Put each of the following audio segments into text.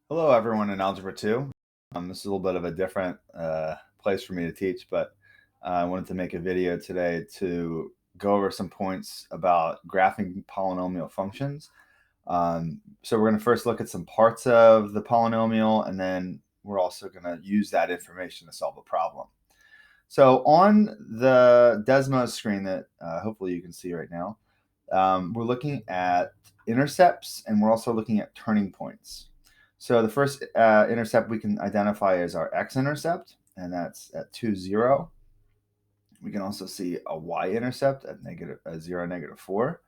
Hello, everyone in Algebra 2. This is a little bit of a different place for me to teach, but I wanted to make a video today to go over some points about graphing polynomial functions. So we're going to first look at some parts of the polynomial, and then we're also going to use that information to solve a problem. So on the Desmos screen that hopefully you can see right now, we're looking at intercepts, and we're also looking at turning points. So the first intercept we can identify as our x-intercept, and that's at 2, 0. We can also see a y-intercept at -0, -4.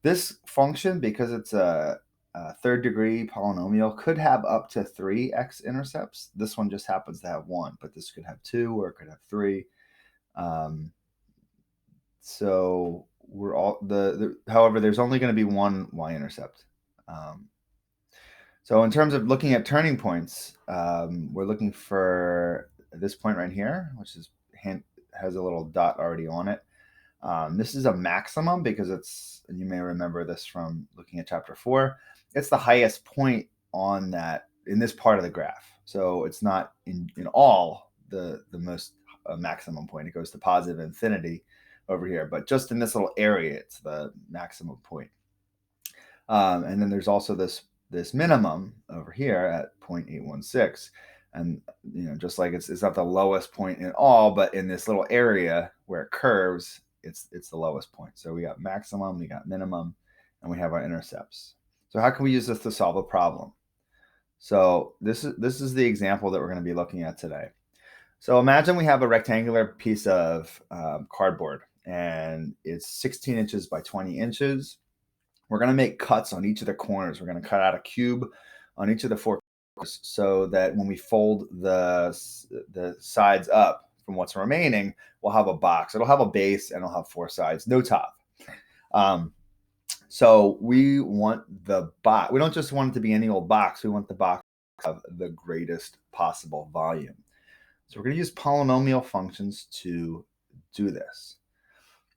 This function, because it's a third-degree polynomial, could have up to 3 x-intercepts. This one just happens to have 1, but this could have 2 or it could have 3. So we're all however, there's only going to be one y-intercept. So in terms of looking at turning points, we're looking for this point right here, which has a little dot already on it. This is a maximum because and you may remember this from looking at chapter 4, it's the highest point in this part of the graph. So it's not in all the most maximum point. It goes to positive infinity over here, but just in this little area, it's the maximum point. And then there's also this minimum over here at 0.816. And just like it's not the lowest point in all, but in this little area where it curves, it's the lowest point. So we got maximum, we got minimum, and we have our intercepts. So how can we use this to solve a problem? So this is the example that we're going to be looking at today. So imagine we have a rectangular piece of cardboard, and it's 16 inches by 20 inches. We're going to make cuts on each of the corners. We're going to cut out a cube on each of the 4 corners so that when we fold the sides up from what's remaining, we'll have a box. It'll have a base and it'll have 4 sides, no top. So we want the box. We don't just want it to be any old box. We want the box to have the greatest possible volume. So we're going to use polynomial functions to do this.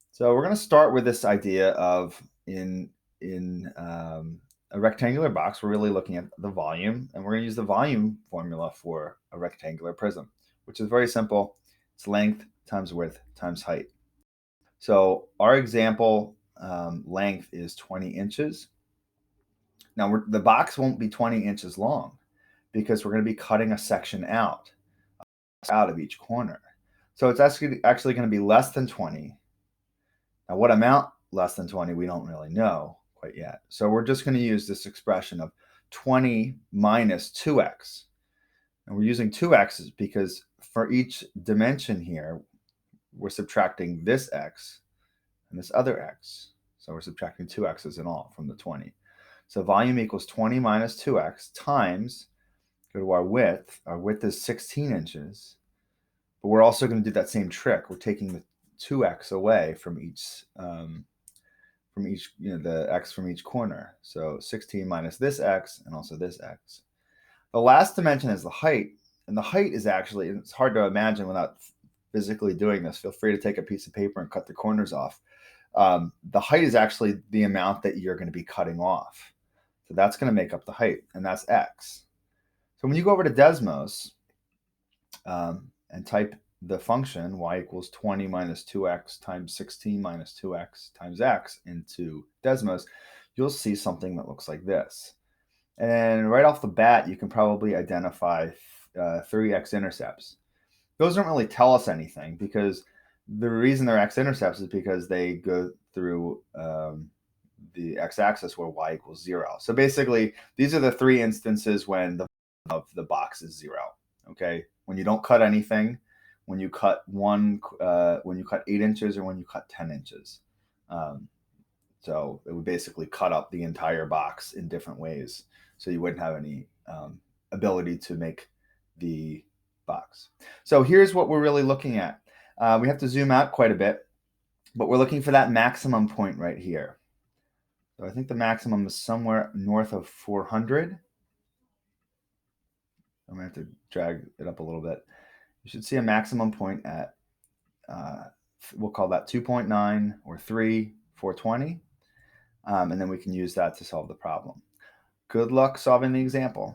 So we're going to start with this idea of in a rectangular box, we're really looking at the volume, and we're going to use the volume formula for a rectangular prism, which is very simple. It's length times width times height. So our example length is 20 inches. Now the box won't be 20 inches long because we're going to be cutting a section out of each corner. So it's actually going to be less than 20. Now what amount less than 20, we don't really know quite yet. So we're just going to use this expression of 20 minus 2x. And we're using 2x's because for each dimension here, we're subtracting this x and this other x. So we're subtracting 2x's in all from the 20. So volume equals 20 minus 2x times, go to our width. Our width is 16 inches. But we're also going to do that same trick. We're taking the 2x away from each the x from each corner. So 16 minus this x and also this x. The last dimension is the height, and the height is actually, and it's hard to imagine without physically doing this. Feel free to take a piece of paper and cut the corners off. The height is actually the amount that you're going to be cutting off. So that's going to make up the height, and that's x. So when you go over to Desmos and type the function y equals 20 minus 2x times 16 minus 2x times x into Desmos, you'll see something that looks like this. And right off the bat, you can probably identify 3 x-intercepts. Those don't really tell us anything because the reason they're x-intercepts is because they go through the x-axis where y equals 0. So basically, these are the 3 instances when the of the box is 0. Okay, when you don't cut anything, when you cut 8 inches, or when you cut 10 inches. So it would basically cut up the entire box in different ways. So you wouldn't have any ability to make the box. So here's what we're really looking at. We have to zoom out quite a bit, but we're looking for that maximum point right here. So I think the maximum is somewhere north of 400. I'm going to have to drag it up a little bit. You should see a maximum point at, we'll call that 2.9 or 3, 420. And then we can use that to solve the problem. Good luck solving the example.